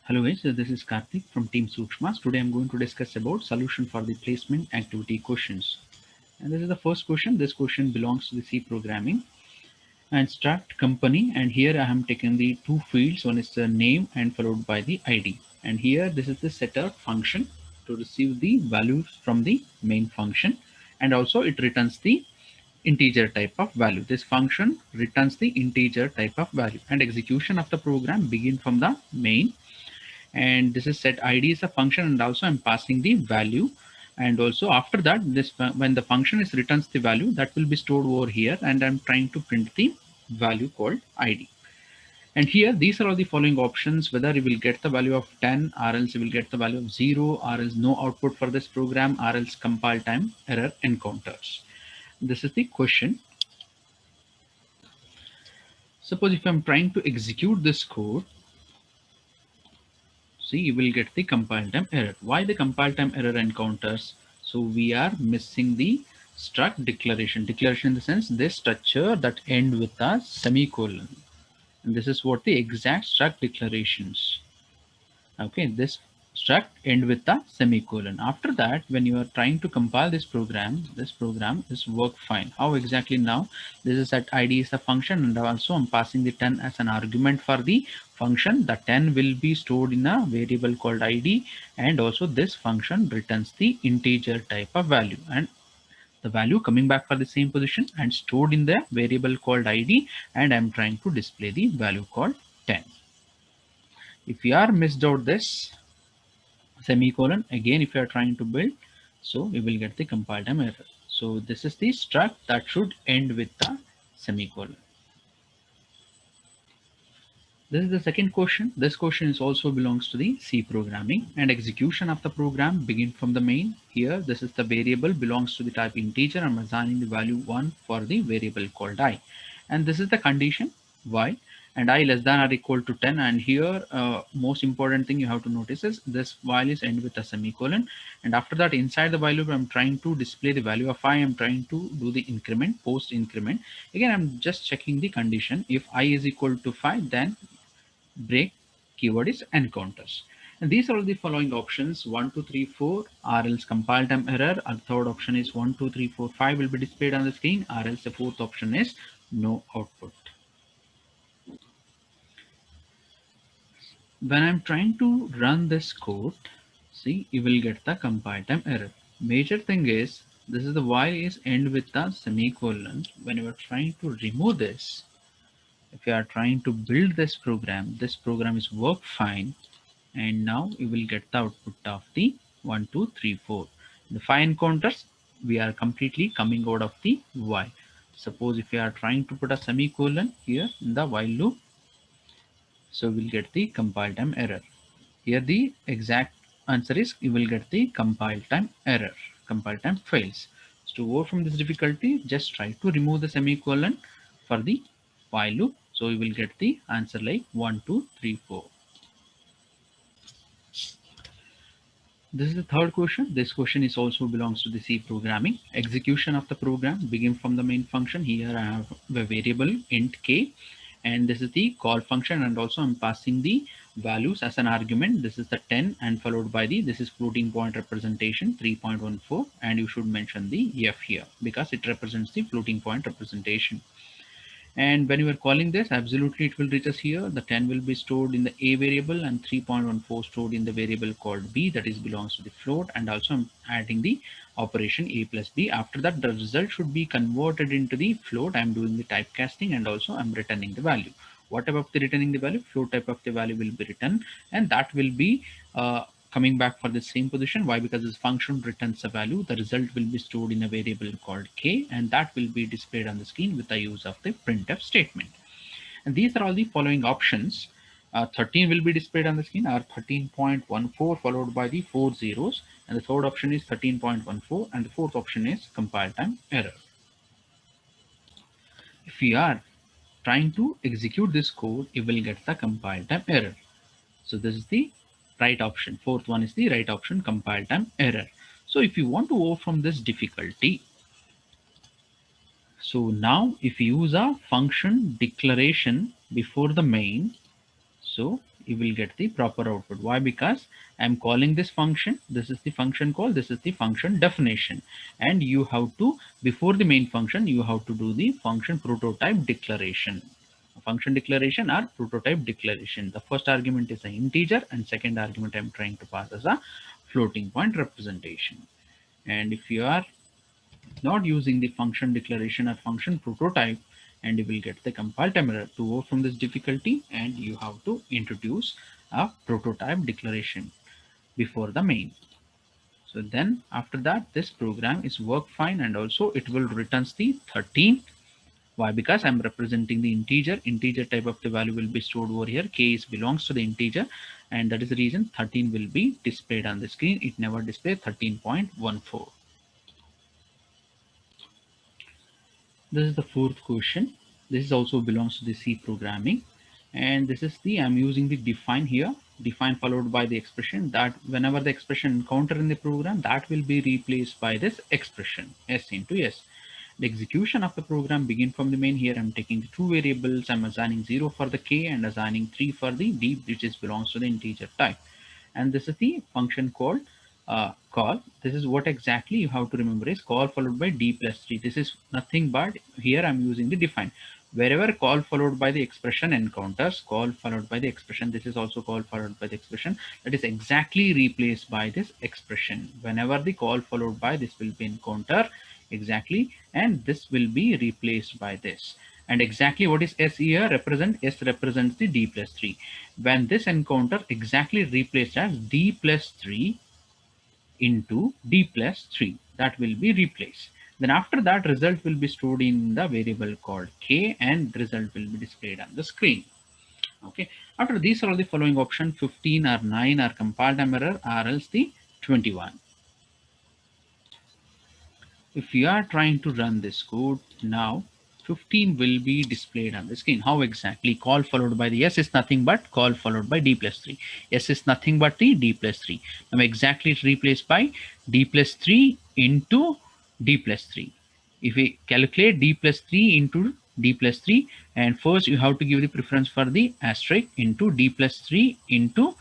Hello guys, this is Karthik from Team Sukshmas. Today I'm going to discuss about solution for the placement activity questions. And this is the first question. This question belongs to the C programming and start company. And here I am taking the two fields. One is the name and followed by the ID. And here this is the setter function to receive the values from the main function. And also it returns the integer type of value. This function returns the integer type of value, and execution of the program begin from the main. And this is set id is a function, and also I'm passing the value. And also after that, this when the function is returns the value, that will be stored over here, and I'm trying to print the value called id. And here these are all the following options, whether you will get the value of 10 or else you will get the value of 0 or else no output for this program or else compile time error encounters. This is the question. Suppose if I'm trying to execute this code, see, you will get the compile time error. Why the compile time error encounters? So we are missing the struct declaration. Declaration in the sense this structure that end with a semicolon. And this is what the exact struct declarations. Okay, this struct end with a semicolon. After that, when you are trying to compile this program is work fine. How exactly now? This is that id is a function, and also I'm passing the 10 as an argument for the function. The 10 will be stored in a variable called id, and also this function returns the integer type of value, and the value coming back for the same position and stored in the variable called id, and I'm trying to display the value called 10. If you are missed out this semicolon, again if you are trying to build, so we will get the compile time error. So this is the struct that should end with the semicolon. This is the second question. This question is also belongs to the C programming, and execution of the program begin from the main. Here this is the variable belongs to the type integer. I'm assigning the value 1 for the variable called I, and this is the condition while and I less than or equal to 10. And here most important thing you have to notice is this while is end with a semicolon, and after that inside the while loop I'm trying to display the value of I. I'm trying to do the increment, post increment. Again I'm just checking the condition. If I is equal to 5, then break keyword is encounters. And these are the following options: 1 2 3 4, or else compile time error. Our third option is 1 2 3 4 5 will be displayed on the screen, or else the fourth option is no output. When I'm trying to run this code, see, you will get the compile time error. Major thing is this is the while is end with the semicolon. When you are trying to remove this, if you are trying to build this program is work fine, and now you will get the output of the 1 2 3 4. The 5 encounters, we are completely coming out of the while. Suppose if you are trying to put a semicolon here in the while loop, so we'll get the compile time error. Here the exact answer is you will get the compile time error, compile time fails. So to overcome this difficulty, just try to remove the semicolon for the while loop, so you will get the answer like 1 2 3 4. This is the third question. This question is also belongs to the C programming. Execution of the program begin from the main function. Here I have the variable int k, and this is the call function, and also I'm passing the values as an argument. This is the 10 and followed by the, this is floating point representation 3.14, and you should mention the f here because it represents the floating point representation. And when you are calling this, absolutely it will reach us here. The 10 will be stored in the A variable and 3.14 stored in the variable called B, that is belongs to the float. And also I'm adding the operation A plus B. After that, the result should be converted into the float. I'm doing the typecasting, and also I'm returning the value. What type of the returning the value? Float type of the value will be written, and that will be coming back for the same position. Why? Because this function returns a value. The result will be stored in a variable called k, and that will be displayed on the screen with the use of the printf statement. And these are all the following options. 13 will be displayed on the screen, or 13.14 followed by the 4 zeros, and the third option is 13.14, and the fourth option is compile time error. If we are trying to execute this code, you will get the compile time error. So this is the right option. Fourth one is the right option, compile time error. So if you want to overcome this difficulty, so now if you use a function declaration before the main, so you will get the proper output. Why? Because I'm calling this function. This is the function call. This is the function definition. And you have to, before the main function, you have to do the function prototype declaration. Function declaration or prototype declaration. The first argument is an integer and second argument I'm trying to pass as a floating point representation. And if you are not using the function declaration or function prototype, and you will get the compile time error. To overcome this difficulty, and you have to introduce a prototype declaration before the main. So then after that, this program is work fine, and also it will returns the 13. Why? Because I'm representing the integer type of the value will be stored over here. K is belongs to the integer, and that is the reason 13 will be displayed on the screen. It never displays 13.14. This is the fourth question. This is also belongs to the C programming, and this is the, I'm using the define here, define followed by the expression, that whenever the expression encounter in the program, that will be replaced by this expression s into s. The execution of the program begin from the main. Here I'm taking the two variables. I'm assigning 0 for the k and assigning 3 for the d, which is belongs to the integer type. And this is the function called call. This is what exactly you have to remember is call followed by d plus 3. This is nothing but, here I'm using the define. Wherever call followed by the expression encounters, call followed by the expression, this is also call followed by the expression, that is exactly replaced by this expression. Whenever the call followed by this will be encounter exactly, and this will be replaced by this. And exactly what is s here represent? S represents the d plus 3. When this encounter exactly replaced as d plus 3 into d plus 3, that will be replaced. Then after that, result will be stored in the variable called k, and result will be displayed on the screen. Okay. After these are all the following option, 15 or 9 or compile time error, or else the 21. If you are trying to run this code now, 15 will be displayed on the screen. How exactly? Call followed by the s is nothing but call followed by d plus 3. S is nothing but the d plus 3. Now exactly it's replaced by d plus 3 into d plus 3. If we calculate d plus 3 into d plus 3, and first you have to give the preference for the asterisk into d plus 3 into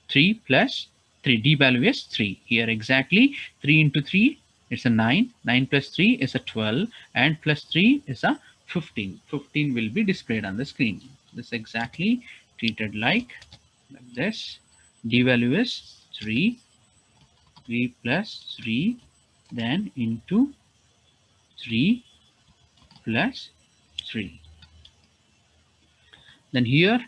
3 plus 3. D value is 3. Here exactly 3 into 3 is a 9. 9 plus 3 is a 12. And plus 3 is a 15. 15 will be displayed on the screen. This exactly treated like this. D value is 3. 3 plus 3. Then into 3 plus 3. Then here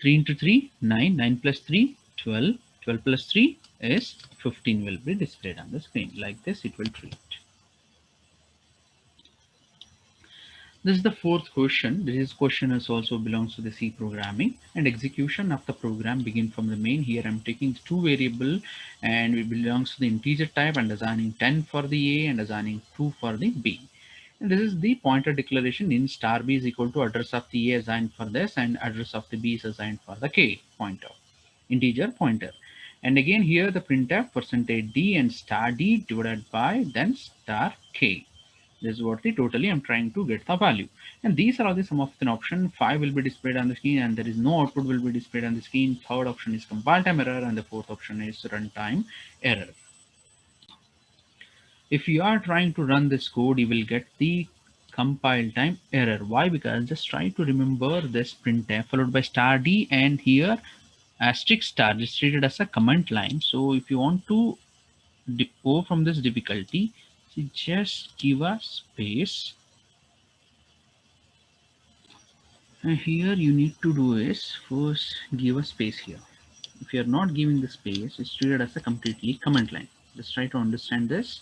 3 into 3, 9, 9 plus 3, 12, 12 plus 3 is 15 will be displayed on the screen. Like this it will treat. This is the fourth question. This question is also belongs to the C programming, and execution of the program begin from the main. Here I'm taking two variable and it belongs to the integer type and assigning 10 for the A and assigning 2 for the B. And this is the pointer declaration in star b is equal to address of the A assigned for this and address of the B is assigned for the K pointer, integer pointer. And again here the printf percentage d and star d divided by then star k. This is what the totally I'm trying to get the value. And these are all the sum of an option. 5 will be displayed on the screen and there is no output will be displayed on the screen. Third option is compile time error and the fourth option is runtime error. If you are trying to run this code, you will get the compile time error. Why? Because just try to remember this printf followed by star d and here asterisk star is treated as a comment line. So if you want to go from this difficulty, so just give a space. And here you need to do is first give a space here. If you are not giving the space, it's treated as a completely comment line. Just try to understand this.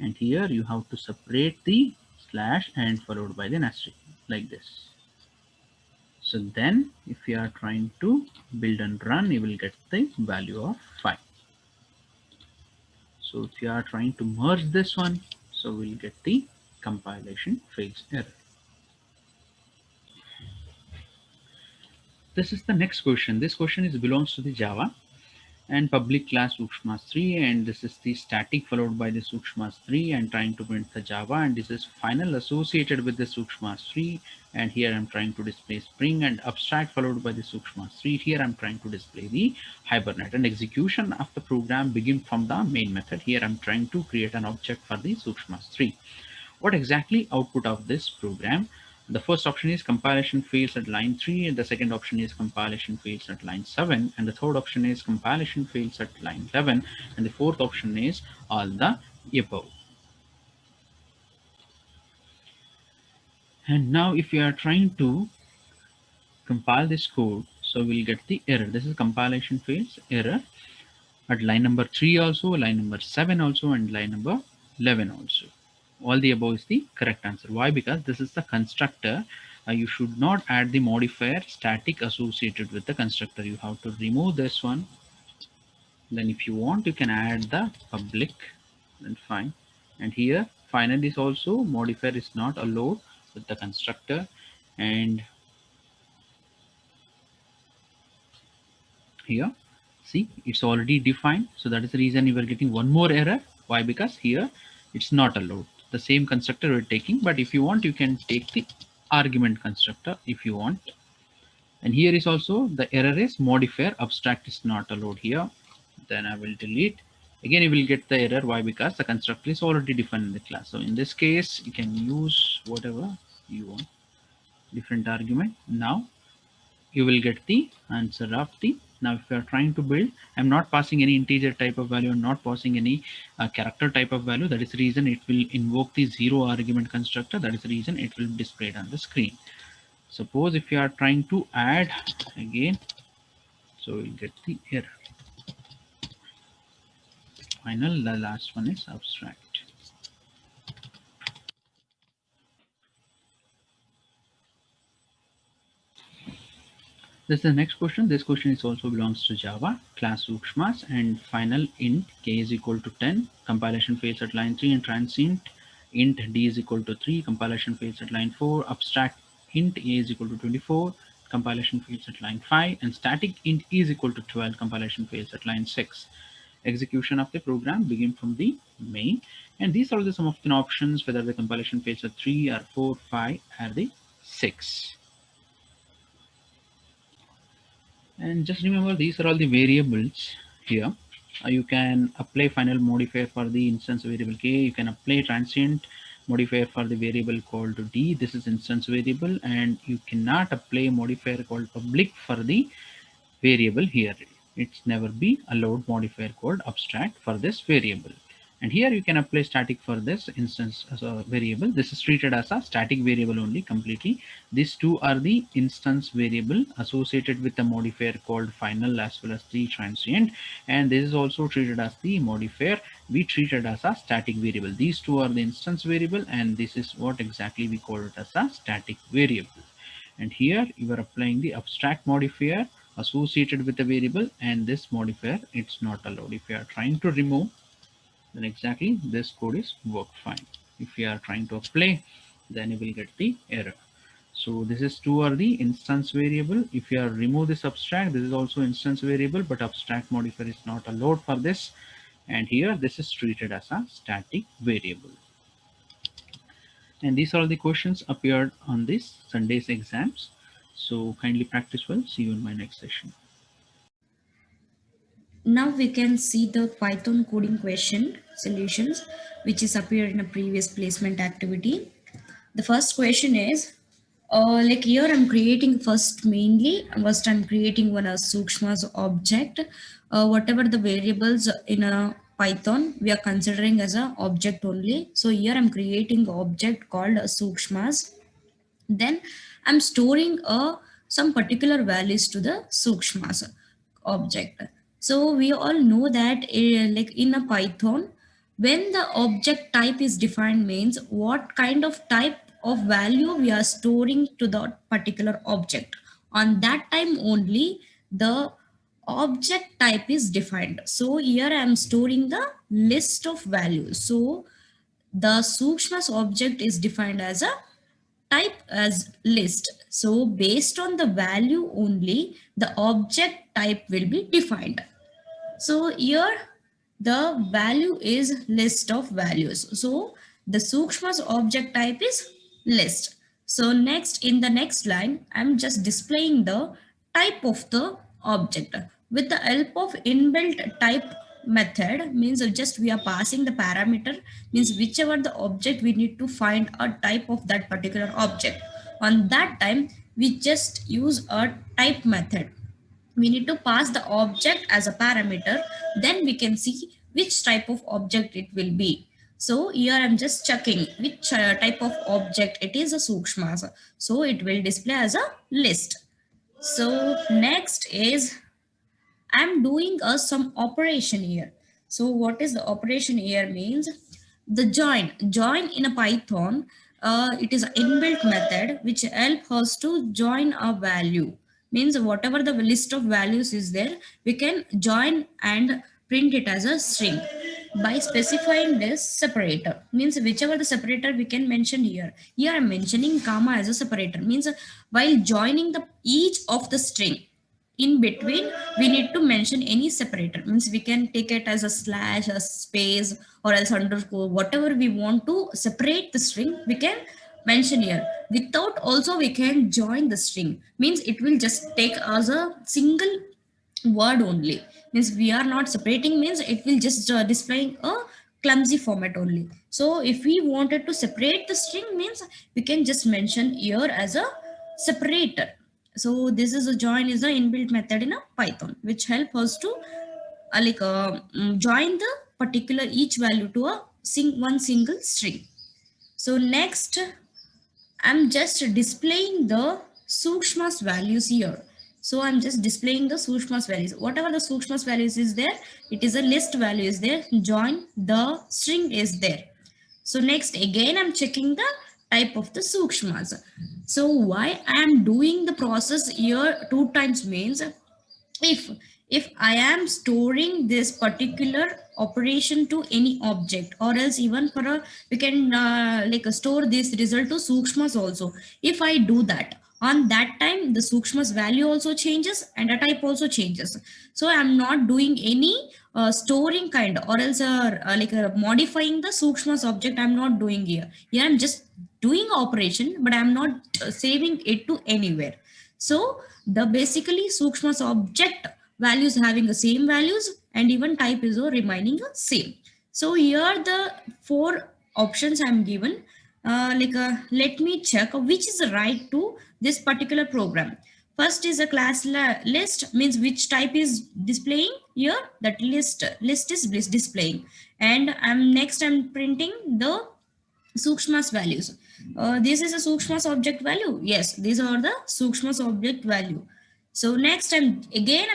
And here you have to separate the slash and followed by the asterisk like this. So then if you are trying to build and run, you will get the value of 5. So if you are trying to merge this one, so we'll get the compilation fails error. This is the next question. This question is belongs to the Java. and public class Sukshmas3, and this is the static followed by the Sukshmas3 and trying to print the Java, and this is final associated with the Sukshmas3, and here I'm trying to display Spring, and abstract followed by the Sukshmas3. Here I'm trying to display the Hibernate, and execution of the program begin from the main method. Here I'm trying to create an object for the Sukshmas3. What exactly output of this program? The first option is compilation fails at line 3, and the second option is compilation fails at line 7, and the third option is compilation fails at line 11, and the fourth option is all the above. And now if you are trying to compile this code, so we'll get the error. This is compilation fails error at line number 3 also, line number 7 also, and line number 11 also. All the above is the correct answer. Why? Because this is the constructor. You should not add the modifier static associated with the constructor. You have to remove this one. Then if you want, you can add the public, then fine. And here final is also modifier is not allowed with the constructor. And here, see, it's already defined. So that is the reason you are getting one more error. Why? Because here it's not allowed. The same constructor we're taking, but if you want, you can take the argument constructor if you want. And here is also the error is modifier abstract is not allowed here. Then I will delete. Again, you will get the error. Why? Because the constructor is already defined in the class. So in this case, you can use whatever you want, different argument. Now you will get the answer of the. Now if you are trying to build, I'm not passing any integer type of value, I'm not passing any character type of value. That is the reason it will invoke the zero argument constructor. That is the reason it will display it on the screen. Suppose if you are trying to add again, so you'll get the error. Final, the last one is abstract. This is the next question. This question is also belongs to Java, class Sukshmas, and final int k is equal to 10. Compilation fails at line 3, and transient int d is equal to 3. Compilation fails at line 4. Abstract int a is equal to 24. Compilation fails at line 5, and static int e is equal to 12. Compilation fails at line 6. Execution of the program begin from the main, and these are the some of the options whether the compilation fails at 3 or 4, 5, or the 6. And just remember, these are all the variables here. You can apply final modifier for the instance variable k. You can apply transient modifier for the variable called d. This is instance variable, and you cannot apply modifier called public for the variable here. It's never be allowed modifier called abstract for this variable. And here you can apply static for this instance as a variable. This is treated as a static variable only completely. These two are the instance variable associated with the modifier called final as well as the transient. And this is also treated as the modifier we treated as a static variable. These two are the instance variable, and this is what exactly we call it as a static variable. And here you are applying the abstract modifier associated with the variable, and this modifier it's not allowed. If you are trying to remove, then exactly this code is work fine. If you are trying to apply, then you will get the error. So this is two are the instance variable. If you are remove this abstract, this is also instance variable, but abstract modifier is not allowed for this. And here this is treated as a static variable. And these are the questions appeared on this Sunday's exams. So kindly practice well. See you in my next session. Now we can see the Python coding question solutions which is appeared in a previous placement activity. The first question is like here I'm creating first I'm creating one a Sukshma's object. Whatever the variables in a Python we are considering as a object only. So here I'm creating an object called a Sukshma's. Then I'm storing some particular values to the Sukshma's object. So we all know that like in a Python, when the object type is defined means what kind of type of value we are storing to the particular object. On that time only the object type is defined. So here I am storing the list of values. So the Sukshma's object is defined as a type as list. So based on the value only, the object type will be defined. So here the value is list of values. So the Sukshma's object type is list. So next, in the next line, I'm just displaying the type of the object with the help of inbuilt type method. Means just we are passing the parameter, means whichever the object, we need to find a type of that particular object. On that time we just use a type method. We need to pass the object as a parameter, then we can see which type of object it will be. So here I'm just checking which type of object it is, a Sukshma, so it will display as a list. So next is I'm doing a some operation here. So what is the operation here means? The join in a Python, it is an inbuilt method which help us to join a value. Means whatever the list of values is there, we can join and print it as a string by specifying this separator. Means whichever the separator we can mention here. Here I'm mentioning comma as a separator. Means while joining the each of the string, in between we need to mention any separator. Means we can take it as a slash, a space, or else underscore, whatever we want to separate the string we can mention here. Without also we can join the string. Means it will just take as a single word only. Means we are not separating, means it will just displaying a clumsy format only. So if we wanted to separate the string, means we can just mention here as a separator. So this is a join is a inbuilt method in a Python which help us to join the particular each value to a one single string. So next I'm just displaying the Sukshma's values here. So I'm just displaying the Sukshma's values. Whatever the Sukshma's values is there, it is a list value is there. Join the string is there. So next again I'm checking the type of the Sukshmas. So why I am doing the process here two times means, if I am storing this particular operation to any object, or else even for a we can store this result to Sukshmas also. If I do that, on that time the Sukshmas value also changes and a type also changes. So I'm not doing any storing kind, or else modifying the Sukshmas object. I'm not doing here. I'm just doing operation, but I'm not saving it to anywhere. So the basically Sukshma's object values having the same values, and even type is remaining the same. So here the four options I'm given. Let me check which is right to this particular program. First is a class list, means which type is displaying here, that list is displaying. And I'm printing the Sukshma's values. This is a Sukshma's object value. Yes, these are the Sukshma's object value. So next I'm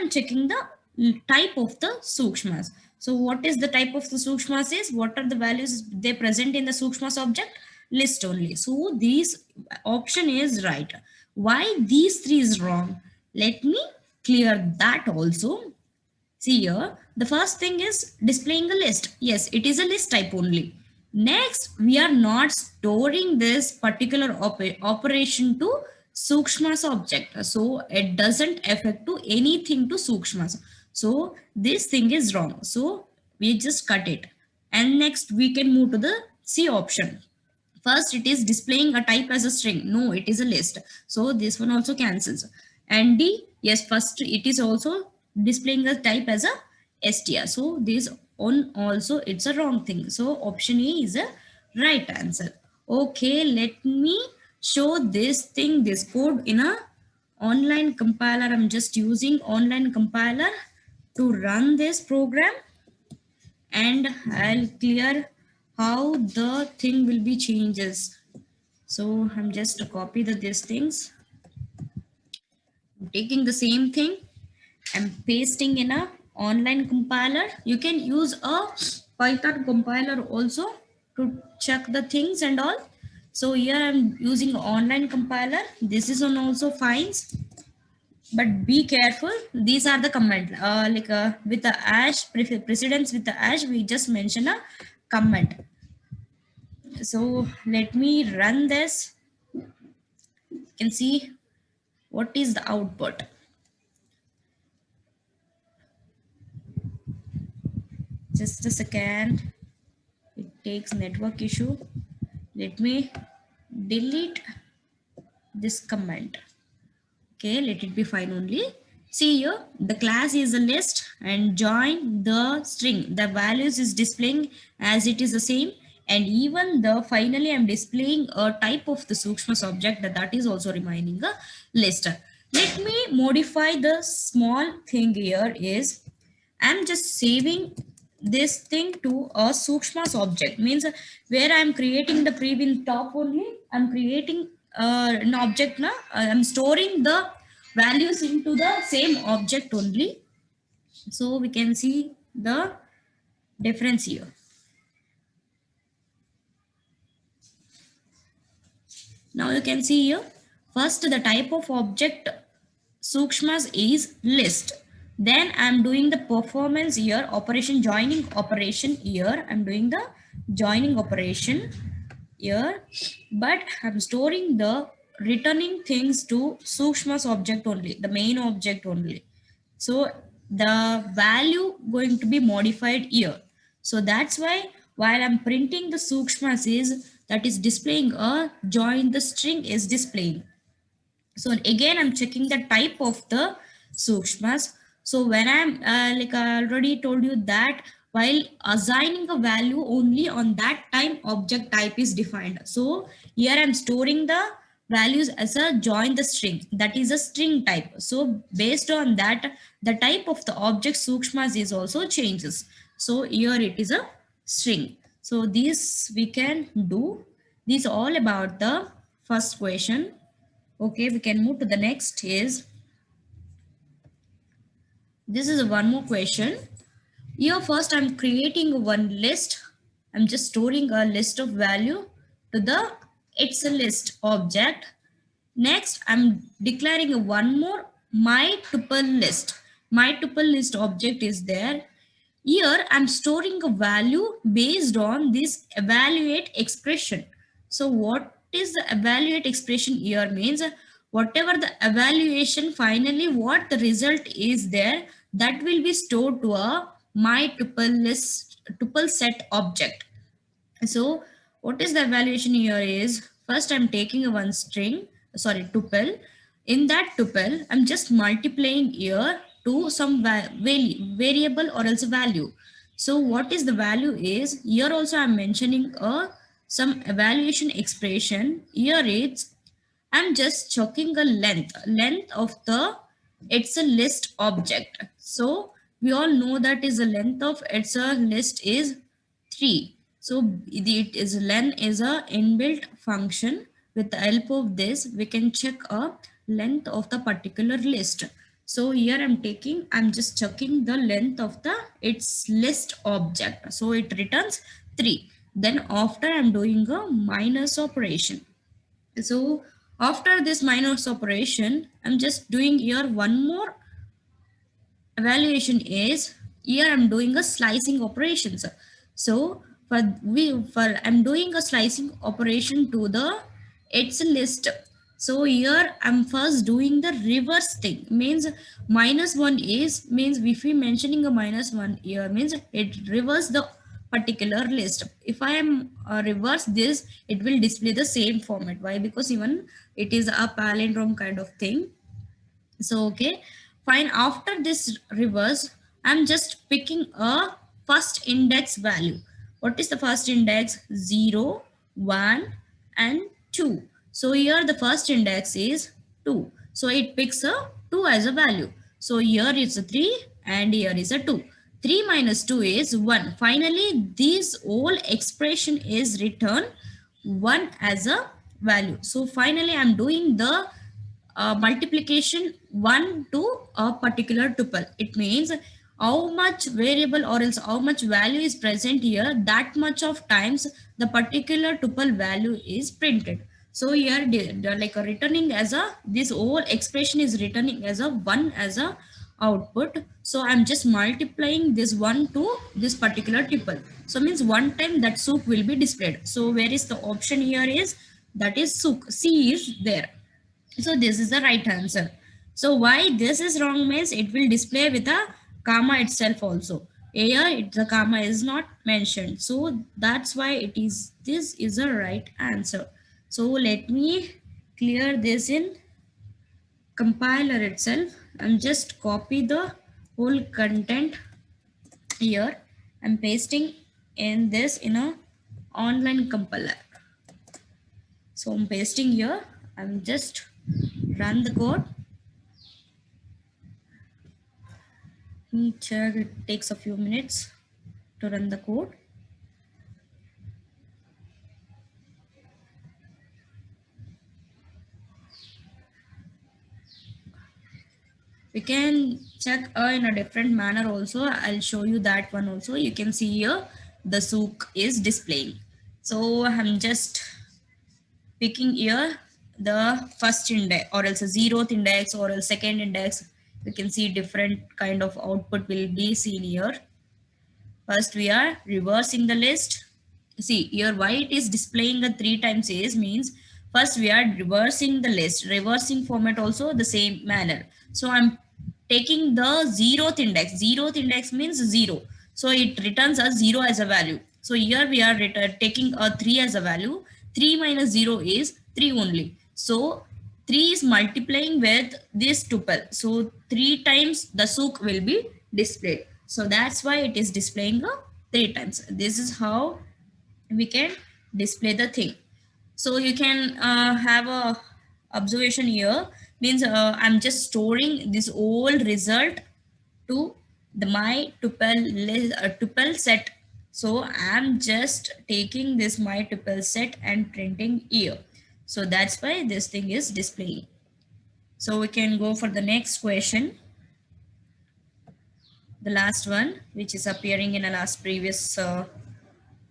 checking the type of the Sukshmas. So what is the type of the Sukshmas is? What are the values they present in the Sukshma's object? List only. So this option is right. Why these three is wrong? Let me clear that also. See here, the first thing is displaying a list. Yes, it is a list type only. Next, we are not storing this particular operation to Sukshma's object. So it doesn't affect to anything to Sukshma's. So this thing is wrong. So we just cut it. And next we can move to the C option. First it is displaying a type as a string. No, it is a list. So this one also cancels. And D, yes, first it is also displaying the type as a str. So this one also it's a wrong thing. So option A is a right answer. Okay, let me show this thing, this code in a online compiler. I'm just using online compiler to run this program, and I'll clear how the thing will be changes. So I'm just copy these things. I'm taking the same thing. I'm pasting in a online compiler. You can use a Python compiler also to check the things and all. So here I'm using online compiler. This is on also fines, but be careful. These are the comment with the hash precedence with the hash. We just mention a comment. So let me run this. You can see what is the output. Just a second. It takes network issue. Let me delete this comment. Okay, let it be fine only. See here, the class is a list and join the string. The values is displaying as it is the same, and even the finally I'm displaying a type of the Sukshmas object that is also remaining a list. Let me modify the small thing here is I'm just saving this thing to a Sukshmas object, means where I'm creating the preview top only, I'm creating an object now. I'm storing the values into the same object only. So we can see the difference here. Now you can see here, first the type of object Sukshmas is list. Then I'm doing the performance here, operation joining operation here. I'm doing the joining operation here, but I'm storing the returning things to Sukshmas object only, the main object only. So the value going to be modified here. So that's why while I'm printing the Sukshmas is that is displaying a join the string is displaying. So again, I'm checking the type of the Sukshmas. So when I'm like I already told you that while assigning a value only on that time object type is defined. So here I'm storing the values as a join the string, that is a string type. So based on that, the type of the object Sukshmas is also changes. So here it is a string. So this we can do. This all about the first question. Okay, we can move to the next is, this is one more question. Here first I'm creating one list. I'm just storing a list of value to the it's a list object. Next, I'm declaring one more my tuple list. My tuple list object is there. Here, I'm storing a value based on this evaluate expression. So what is the evaluate expression here means whatever the evaluation finally what the result is there, that will be stored to a my tuple list tuple set object. So what is the evaluation here is, first I'm taking a one string, sorry, tuple. In that tuple, I'm just multiplying here to some variable or else value. So what is the value is, here also I'm mentioning a some evaluation expression. Here it's, I'm just checking a length of the it's a list object. So we all know that is the length of it's a list is 3. So it is len is a inbuilt function. With the help of this, we can check a length of the particular list. So here I'm just checking the length of the its list object. So it returns 3. Then after I'm doing a minus operation. So after this minus operation, I'm just doing here one more evaluation is, here I'm doing a slicing operations. So for I'm doing a slicing operation to the it's list. So here I'm first doing the reverse thing, means -1 is means if we mentioning a -1 here means it reverse the particular list. If I am reverse this, it will display the same format. Why? Because even it is a palindrome kind of thing. So, okay, fine. After this reverse, I'm just picking a first index value. What is the first index? 0, 1, and 2. So here the first index is 2. So it picks a 2 as a value. So here is a 3 and here is a 2. 3 minus 2 is 1. Finally, this whole expression is returned 1 as a value. So finally, I'm doing the multiplication 1 to a particular tuple. It means how much variable or else how much value is present here, that much of times the particular tuple value is printed. So here like a returning as a, this whole expression is returning as a 1 as a output. So I'm just multiplying this 1 to this particular tuple. So means one time that Suk will be displayed. So where is the option here is, that is Suk, C is there. So this is the right answer. So why this is wrong means it will display with a comma itself also. Here the comma is not mentioned, so that's why it is, this is a right answer. So let me clear this in compiler itself. I'm just copy the whole content here. I'm pasting in this in a online compiler. So I'm pasting here. I'm just run the code. Check, it takes a few minutes to run the code. We can check in a different manner also. I'll show you that one also. You can see here the sook is displaying. So I'm just picking here the first index or else a zeroth index or a second index. You can see different kind of output will be seen here. First we are reversing the list. See here why it is displaying a 3 times is means first we are reversing the list. Reversing format also the same manner. So I'm taking the zeroth index. Zeroth index means 0. So it returns a 0 as a value. So here we are taking a 3 as a value. 3 minus 0 is 3 only. So 3 is multiplying with this tuple. So 3 times the sook will be displayed. So that's why it is displaying 3 times. This is how we can display the thing. So you can have a observation here means I'm just storing this whole result to the my tuple set. So I'm just taking this my tuple set and printing here. So that's why this thing is displaying. So we can go for the next question. The last one, which is appearing in a last previous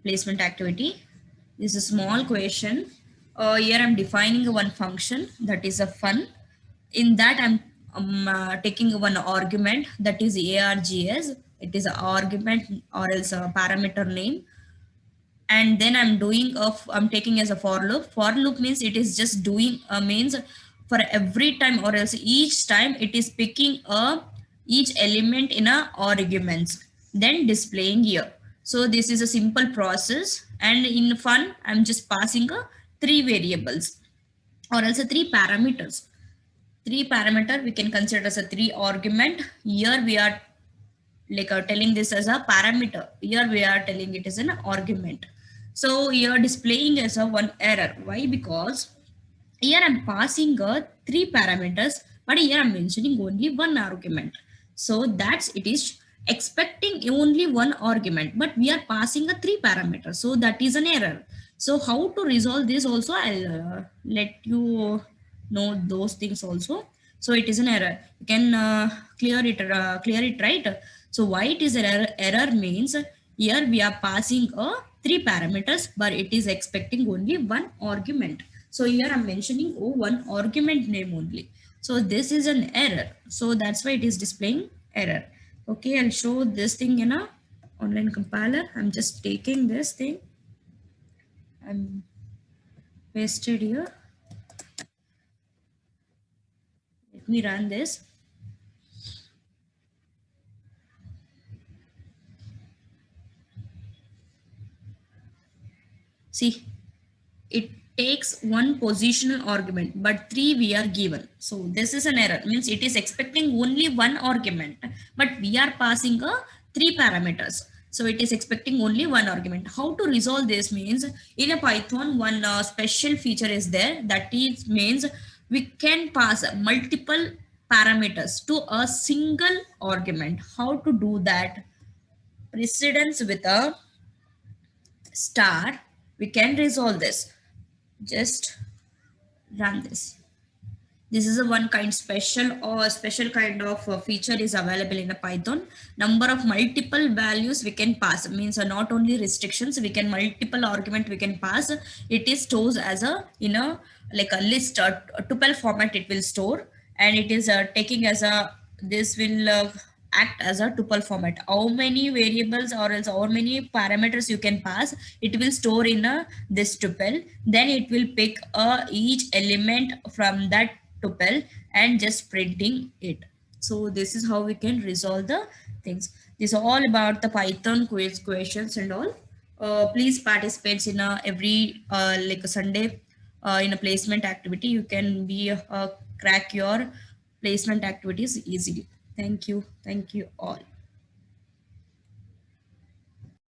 placement activity. This is a small question. Here I'm defining one function that is a fun. In that I'm taking one argument that is args. It is an argument or else a parameter name. And then I'm taking as a for loop. For loop means it is just doing means for every time or else each time it is picking a each element in a arguments then displaying here. So this is a simple process, and in fun I'm just passing a three variables or else a three parameters. Three parameter we can consider as a three argument. Here we are like telling this as a parameter. Here we are telling it as an argument. So here displaying as a one error. Why? Because here I'm passing three parameters, but here I'm mentioning only one argument. So that's it is expecting only one argument, but we are passing a three parameters. So that is an error. So how to resolve this also, I'll let you know those things also. So it is an error. You can clear it, right? So why it is an error? Error means here we are passing a three parameters, but it is expecting only one argument. So here I'm mentioning one argument name only. So this is an error. So that's why it is displaying error. Okay, I'll show this thing in a online compiler. I'm just taking this thing. I'm pasted here. Let me run this. See, it takes one positional argument, but three we are given. So this is an error, means it is expecting only one argument, but we are passing a three parameters. So it is expecting only one argument. How to resolve this means in a Python, one special feature is there, that is means we can pass multiple parameters to a single argument. How to do that? Precedence with a star, we can resolve this. Just run this. This is a one kind special or special kind of feature is available in a Python. Number of multiple values we can pass, means not only restrictions, we can multiple argument we can pass. It is stores as a like a list, a tuple format it will store, and it is taking as a this will act as a tuple format. How many variables or else how many parameters you can pass, it will store in a this tuple. Then it will pick each element from that tuple and just printing it. So this is how we can resolve the things. This is all about the Python quiz questions and all. Please participate in every like a Sunday in a placement activity. You can be crack your placement activities easily. Thank you all.